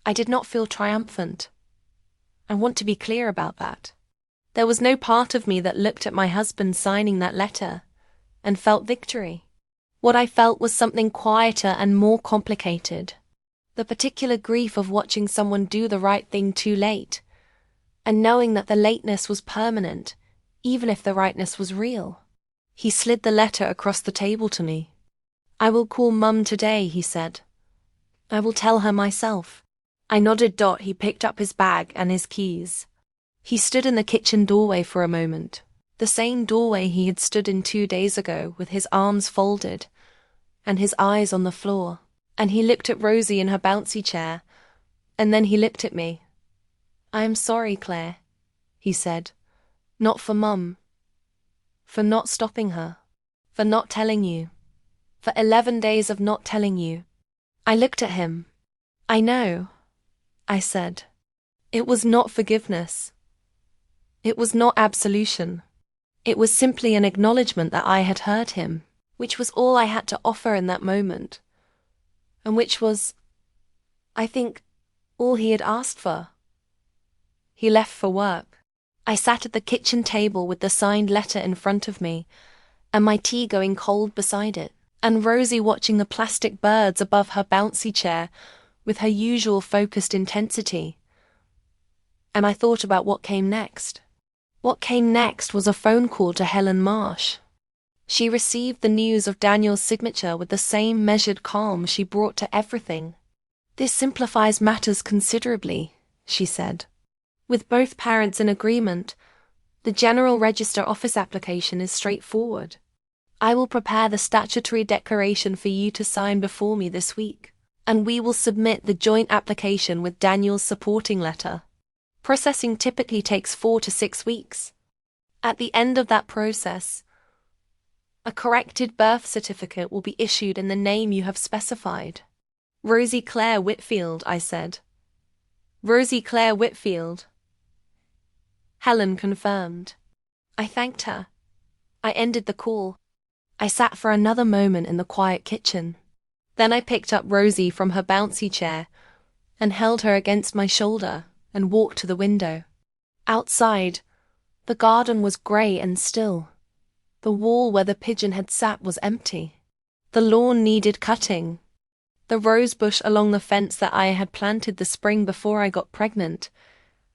I did not feel triumphant. I want to be clear about that. There was no part of me that looked at my husband signing that letter and felt victory. What I felt was something quieter and more complicated. The particular grief of watching someone do the right thing too late, and knowing that the lateness was permanent, even if the rightness was real. He slid the letter across the table to me. "I will call Mum today," he said. "I will tell her myself." I nodded. He picked up his bag and his keys. He stood in the kitchen doorway for a moment, the same doorway he had stood in 2 days ago, with his arms folded and his eyes on the floor. And he looked at Rosie in her bouncy chair, and then he looked at me. "I am sorry, Claire," he said. "Not for Mum. For not stopping her. For not telling you. For 11 days of not telling you." I looked at him. "I know," I said. It was not forgiveness. It was not absolution. It was simply an acknowledgement that I had hurt him, which was all I had to offer in that moment, and which was, I think, all he had asked for. He left for work. I sat at the kitchen table with the signed letter in front of me, and my tea going cold beside it, and Rosie watching the plastic birds above her bouncy chair with her usual focused intensity. And I thought about what came next. What came next was a phone call to Helen Marsh. She received the news of Daniel's signature with the same measured calm she brought to everything. "This simplifies matters considerably," she said. "With both parents in agreement, the General Register Office application is straightforward. I will prepare the statutory declaration for you to sign before me this week, and we will submit the joint application with Daniel's supporting letter. Processing typically takes 4 to 6 weeks. At the end of that process, a corrected birth certificate will be issued in the name you have specified." "Rosie Claire Whitfield," I said. "Rosie Claire Whitfield." Helen confirmed. I thanked her. I ended the call. I sat for another moment in the quiet kitchen. Then I picked up Rosie from her bouncy chair and held her against my shoulder and walked to the window. Outside, the garden was grey and still. The wall where the pigeon had sat was empty. The lawn needed cutting. The rose bush along the fence that I had planted the spring before I got pregnant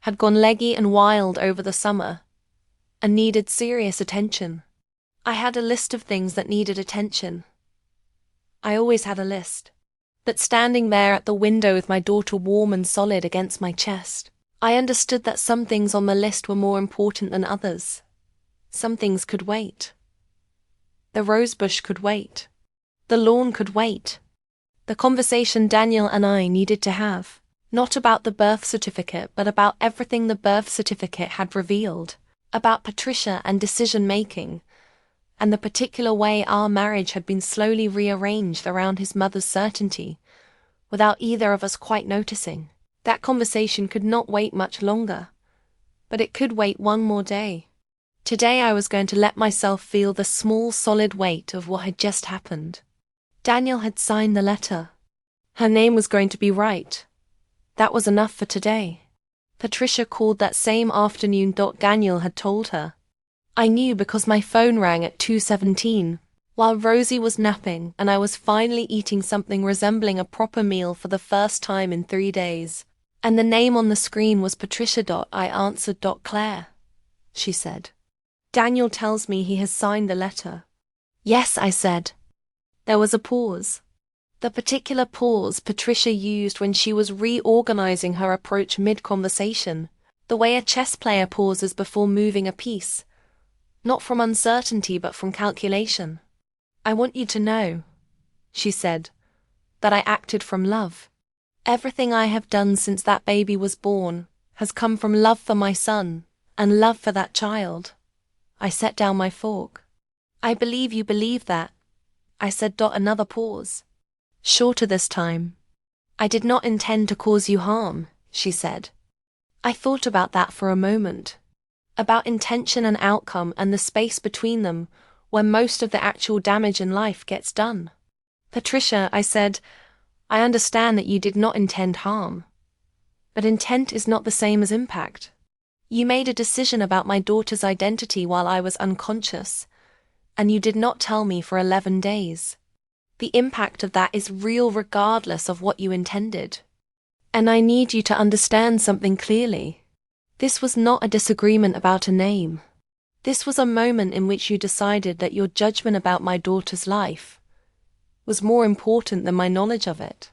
had gone leggy and wild over the summer and needed serious attention. I had a list of things that needed attention. I always had a list. But standing there at the window with my daughter warm and solid against my chest, I understood that some things on the list were more important than others. Some things could wait. The rosebush could wait. The lawn could wait. The conversation Daniel and I needed to have, not about the birth certificate, but about everything the birth certificate had revealed, about Patricia and decision-making, and the particular way our marriage had been slowly rearranged around his mother's certainty, without either of us quite noticing. That conversation could not wait much longer, but it could wait one more day. Today I was going to let myself feel the small, solid weight of what had just happened. Daniel had signed the letter. Her name was going to be right. That was enough for today. Patricia called that same afternoon. Daniel had told her. I knew because my phone rang at 2:17, while Rosie was napping and I was finally eating something resembling a proper meal for the first time in 3 days. And the name on the screen was Patricia. I answered. "Claire," she said. "Daniel tells me he has signed the letter." "Yes," I said. There was a pause. The particular pause Patricia used when she was reorganizing her approach mid-conversation, the way a chess player pauses before moving a piece, not from uncertainty but from calculation. "I want you to know," she said, "that I acted from love. Everything I have done since that baby was born has come from love for my son and love for that child." I set down my fork. "I believe you believe that," I said. Another pause. Shorter this time. I did not intend to cause you harm, she said. I thought about that for a moment. About intention and outcome and the space between them where most of the actual damage in life gets done. Patricia, I said, I understand that you did not intend harm. But intent is not the same as impact. You made a decision about my daughter's identity while I was unconscious, and you did not tell me for 11 days. The impact of that is real regardless of what you intended. And I need you to understand something clearly. This was not a disagreement about a name. This was a moment in which you decided that your judgment about my daughter's life was more important than my knowledge of it.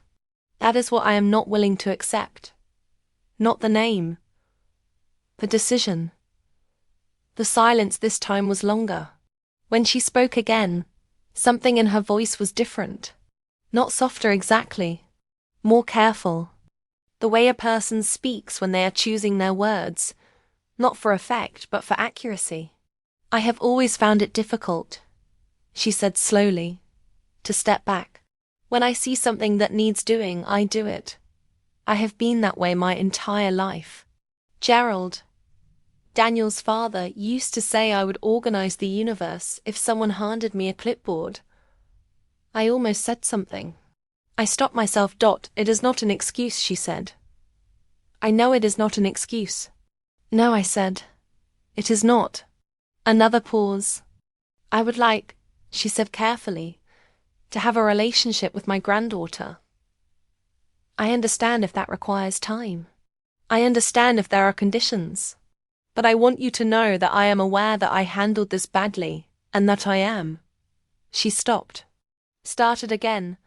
That is what I am not willing to accept. Not the name. The decision. The silence this time was longer. When she spoke again, something in her voice was different. Not softer exactly. More careful. The way a person speaks when they are choosing their words, not for effect but for accuracy. I have always found it difficult, she said slowly, to step back. When I see something that needs doing, I do it. I have been that way my entire life. Gerald, Daniel's father, used to say I would organize the universe if someone handed me a clipboard. I almost said something. I stopped myself. It is not an excuse, she said. I know it is not an excuse. No, I said. It is not. Another pause. I would like, she said carefully, to have a relationship with my granddaughter. I understand if that requires time. I understand if there are conditions. But I want you to know that I am aware that I handled this badly, and that I am. She stopped. Started again.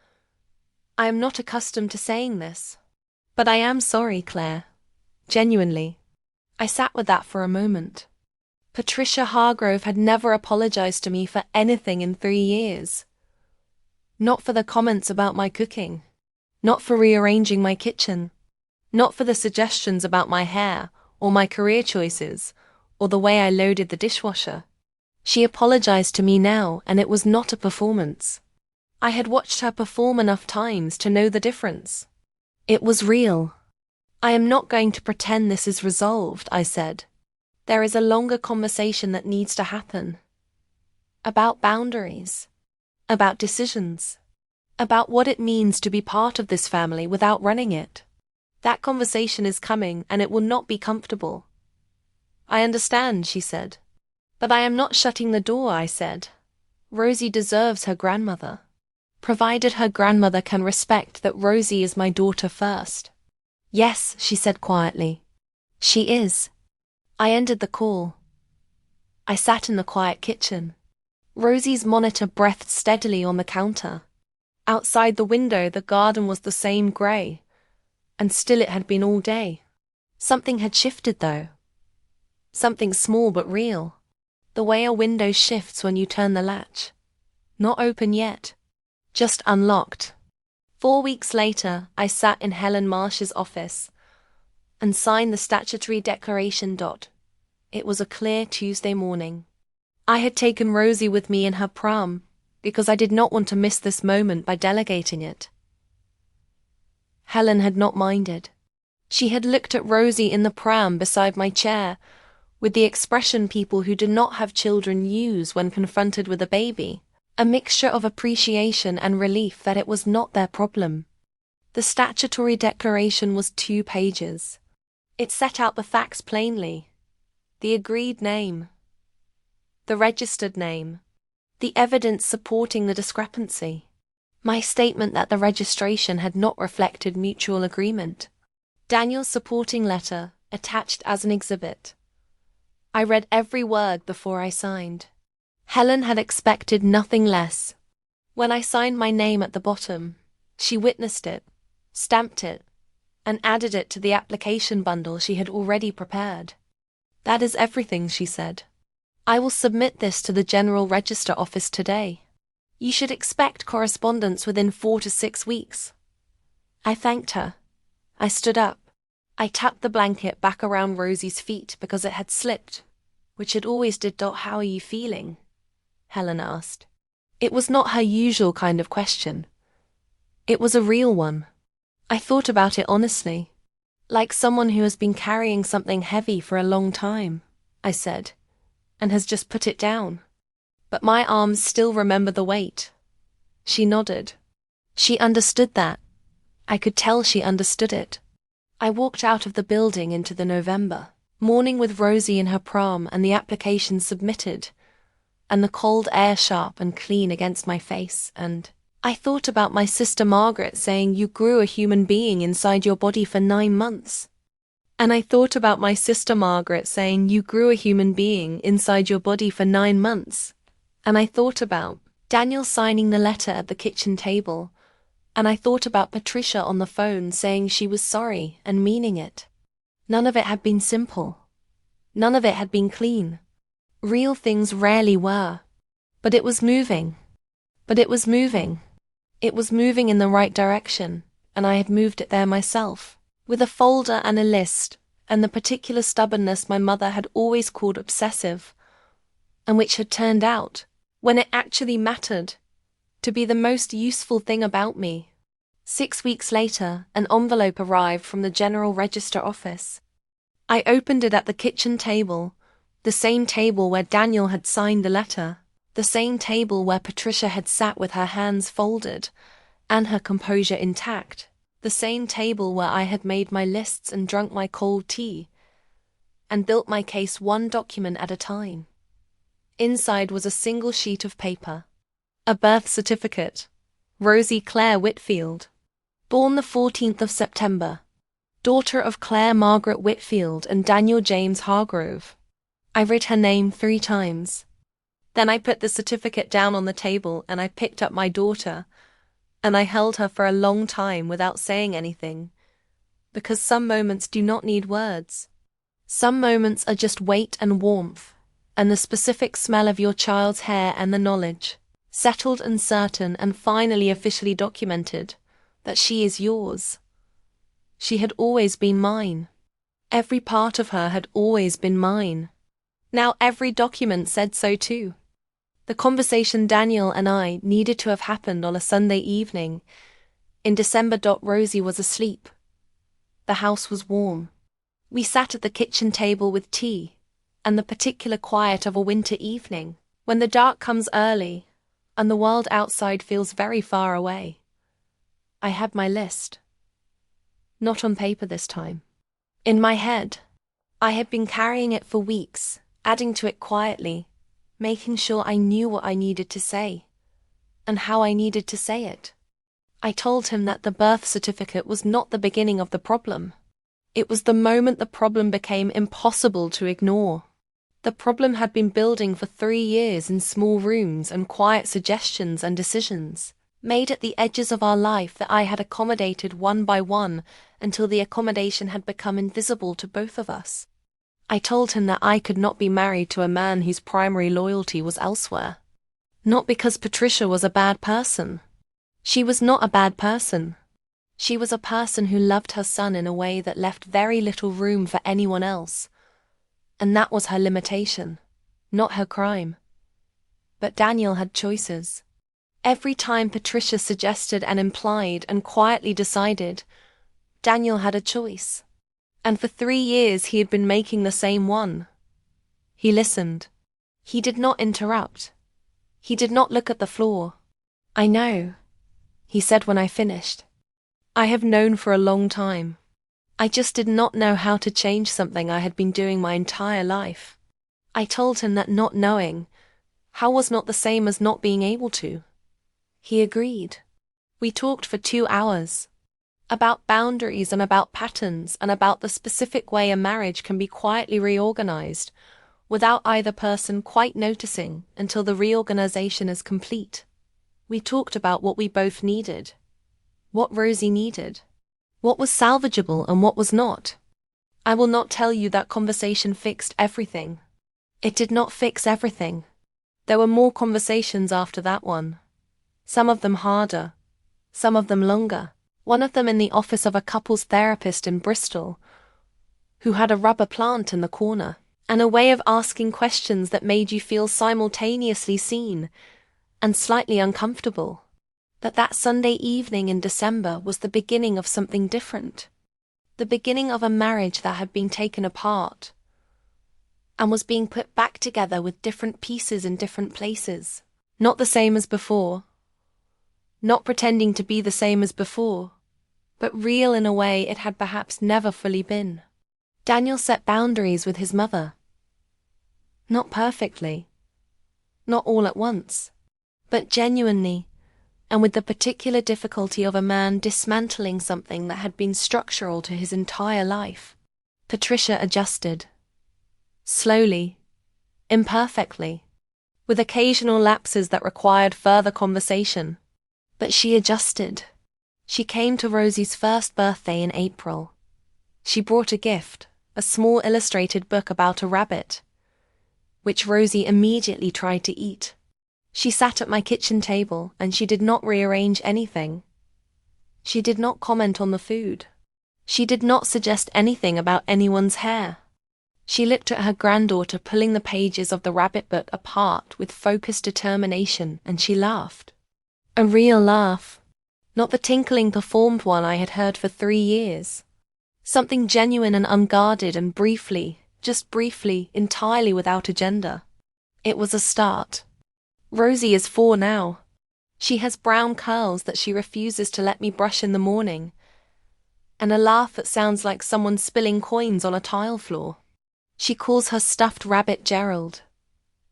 I am not accustomed to saying this. But I am sorry, Claire. Genuinely. I sat with that for a moment. Patricia Hargrove had never apologized to me for anything in 3 years. Not for the comments about my cooking. Not for rearranging my kitchen. Not for the suggestions about my hair, or my career choices, or the way I loaded the dishwasher. She apologized to me now, and it was not a performance. I had watched her perform enough times to know the difference. It was real. I am not going to pretend this is resolved, I said. There is a longer conversation that needs to happen. About boundaries. About decisions. About what it means to be part of this family without running it. That conversation is coming, and it will not be comfortable. I understand, she said. But I am not shutting the door, I said. Rosie deserves her grandmother. Provided her grandmother can respect that Rosie is my daughter first. Yes, she said quietly. She is. I ended the call. I sat in the quiet kitchen. Rosie's monitor breathed steadily on the counter. Outside the window, the garden was the same grey, and still it had been all day. Something had shifted, though. Something small but real. The way a window shifts when you turn the latch. Not open yet. Just unlocked. 4 weeks later, I sat in Helen Marsh's office and signed the statutory declaration. It was a clear Tuesday morning. I had taken Rosie with me in her pram because I did not want to miss this moment by delegating it. Helen had not minded. She had looked at Rosie in the pram beside my chair with the expression people who do not have children use when confronted with a baby, a mixture of appreciation and relief that it was not their problem. The statutory declaration was 2 pages. It set out the facts plainly. The agreed name. The registered name. The evidence supporting the discrepancy. My statement that the registration had not reflected mutual agreement. Daniel's supporting letter, attached as an exhibit. I read every word before I signed. Helen had expected nothing less. When I signed my name at the bottom, she witnessed it, stamped it, and added it to the application bundle she had already prepared. That is everything, she said. I will submit this to the General Register Office today. You should expect correspondence within 4 to 6 weeks. I thanked her. I stood up. I tucked the blanket back around Rosie's feet because it had slipped, which it always did. How are you feeling? Helen asked. It was not her usual kind of question. It was a real one. I thought about it honestly, like someone who has been carrying something heavy for a long time, I said, and has just put it down. But my arms still remember the weight. She nodded. She understood that. I could tell she understood it. I walked out of the building into the November morning with Rosie in her prom and the application submitted, and the cold air sharp and clean against my face, and I thought about my sister Margaret saying you grew a human being inside your body for 9 months. And I thought about my sister Margaret saying you grew a human being inside your body for 9 months. And I thought about Daniel signing the letter at the kitchen table. And I thought about Patricia on the phone saying she was sorry and meaning it. None of it had been simple. None of it had been clean. Real things rarely were. But it was moving. But it was moving. It was moving in the right direction, and I had moved it there myself, with a folder and a list, and the particular stubbornness my mother had always called obsessive, and which had turned out, when it actually mattered, to be the most useful thing about me. 6 weeks later, an envelope arrived from the General Register office. I opened it at the kitchen table, the same table where Daniel had signed the letter, the same table where Patricia had sat with her hands folded and her composure intact, the same table where I had made my lists and drunk my cold tea, and built my case one document at a time. Inside was a single sheet of paper. A birth certificate. Rosie Claire Whitfield. Born the 14th of September. Daughter of Claire Margaret Whitfield and Daniel James Hargrove. I read her name 3 times. Then I put the certificate down on the table and I picked up my daughter, and I held her for a long time without saying anything, because some moments do not need words. Some moments are just weight and warmth, and the specific smell of your child's hair and the knowledge, settled and certain and finally officially documented, that she is yours. She had always been mine. Every part of her had always been mine. Now every document said so too. The conversation Daniel and I needed to have happened on a Sunday evening. In December. Rosie was asleep. The house was warm. We sat at the kitchen table with tea, and the particular quiet of a winter evening, when the dark comes early, and the world outside feels very far away. I had my list. Not on paper this time. In my head. I had been carrying it for weeks, adding to it quietly, making sure I knew what I needed to say, and how I needed to say it. I told him that the birth certificate was not the beginning of the problem. It was the moment the problem became impossible to ignore. The problem had been building for 3 years in small rooms and quiet suggestions and decisions, made at the edges of our life that I had accommodated one by one until the accommodation had become invisible to both of us. I told him that I could not be married to a man whose primary loyalty was elsewhere. Not because Patricia was a bad person. She was not a bad person. She was a person who loved her son in a way that left very little room for anyone else. And that was her limitation, not her crime. But Daniel had choices. Every time Patricia suggested and implied and quietly decided, Daniel had a choice. And for 3 years he had been making the same one. He listened. He did not interrupt. He did not look at the floor. I know, he said when I finished. I have known for a long time. I just did not know how to change something I had been doing my entire life. I told him that not knowing how was not the same as not being able to. He agreed. We talked for 2 hours. About boundaries and about patterns and about the specific way a marriage can be quietly reorganized without either person quite noticing until the reorganization is complete. We talked about what we both needed, what Rosie needed, what was salvageable and what was not. I will not tell you that conversation fixed everything. It did not fix everything. There were more conversations after that one. Some of them harder, some of them longer. One of them in the office of a couples therapist in Bristol, who had a rubber plant in the corner, and a way of asking questions that made you feel simultaneously seen and slightly uncomfortable. That Sunday evening in December was the beginning of something different. The beginning of a marriage that had been taken apart and was being put back together with different pieces in different places. Not the same as before. Not pretending to be the same as before, but real in a way it had perhaps never fully been. Daniel set boundaries with his mother. Not perfectly. Not all at once. But genuinely, and with the particular difficulty of a man dismantling something that had been structural to his entire life. Patricia adjusted. Slowly, imperfectly, with occasional lapses that required further conversation. But she adjusted. She came to Rosie's first birthday in April. She brought a gift, a small illustrated book about a rabbit, which Rosie immediately tried to eat. She sat at my kitchen table and she did not rearrange anything. She did not comment on the food. She did not suggest anything about anyone's hair. She looked at her granddaughter pulling the pages of the rabbit book apart with focused determination, and she laughed. A real laugh. Not the tinkling performed one I had heard for 3 years. Something genuine and unguarded and briefly, just briefly, entirely without agenda. It was a start. Rosie is 4 now. She has brown curls that she refuses to let me brush in the morning, and a laugh that sounds like someone spilling coins on a tile floor. She calls her stuffed rabbit Gerald.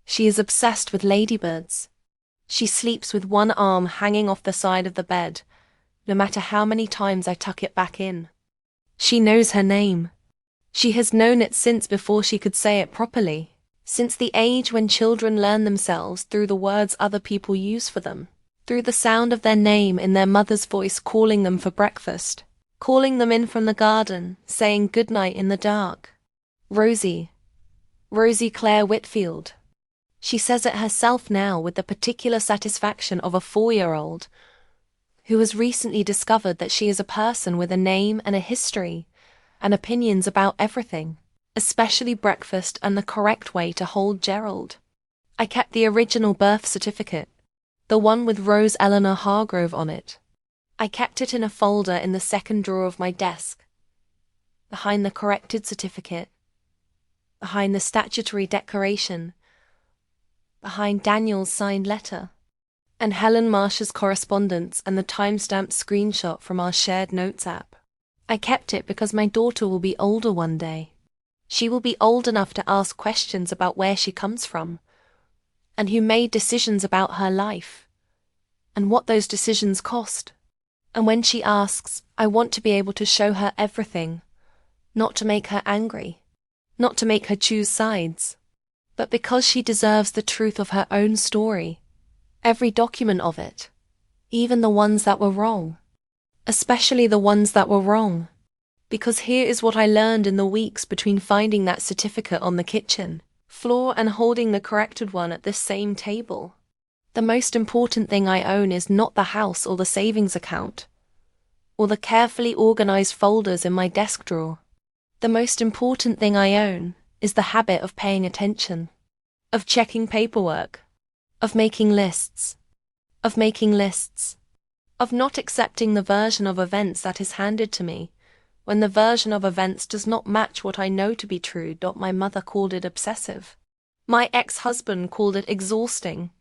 She is obsessed with ladybirds. She sleeps with one arm hanging off the side of the bed, no matter how many times I tuck it back in. She knows her name. She has known it since before she could say it properly. Since the age when children learn themselves through the words other people use for them, through the sound of their name in their mother's voice calling them for breakfast, calling them in from the garden, saying goodnight in the dark. Rosie Claire Whitfield. She says it herself now with the particular satisfaction of a 4-year-old who has recently discovered that she is a person with a name and a history and opinions about everything, especially breakfast and the correct way to hold Gerald. I kept the original birth certificate, the one with Rose Eleanor Hargrove on it. I kept it in a folder in the second drawer of my desk, behind the corrected certificate, behind the statutory declaration, behind Daniel's signed letter, and Helen Marsh's correspondence and the timestamped screenshot from our shared notes app. I kept it because my daughter will be older one day. She will be old enough to ask questions about where she comes from, and who made decisions about her life, and what those decisions cost. And when she asks, I want to be able to show her everything, not to make her angry, not to make her choose sides, but because she deserves the truth of her own story, every document of it, even the ones that were wrong, especially the ones that were wrong. Because here is what I learned in the weeks between finding that certificate on the kitchen floor and holding the corrected one at this same table. The most important thing I own is not the house or the savings account, or the carefully organized folders in my desk drawer. The most important thing I own is the habit of paying attention, of checking paperwork, of making lists, of not accepting the version of events that is handed to me, when the version of events does not match what I know to be true. My mother called it obsessive. My ex-husband called it exhausting.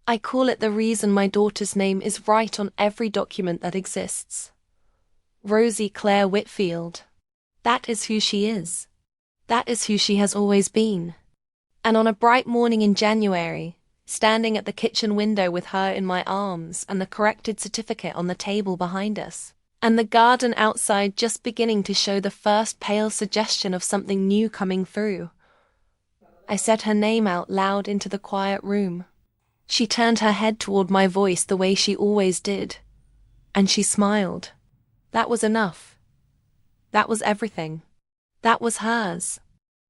I call it the reason my daughter's name is right on every document that exists. Rosie Claire Whitfield. That is who she is. That is who she has always been. And on a bright morning in January, standing at the kitchen window with her in my arms and the corrected certificate on the table behind us, and the garden outside just beginning to show the first pale suggestion of something new coming through, I said her name out loud into the quiet room. She turned her head toward my voice the way she always did, and she smiled. That was enough. That was everything. That was hers.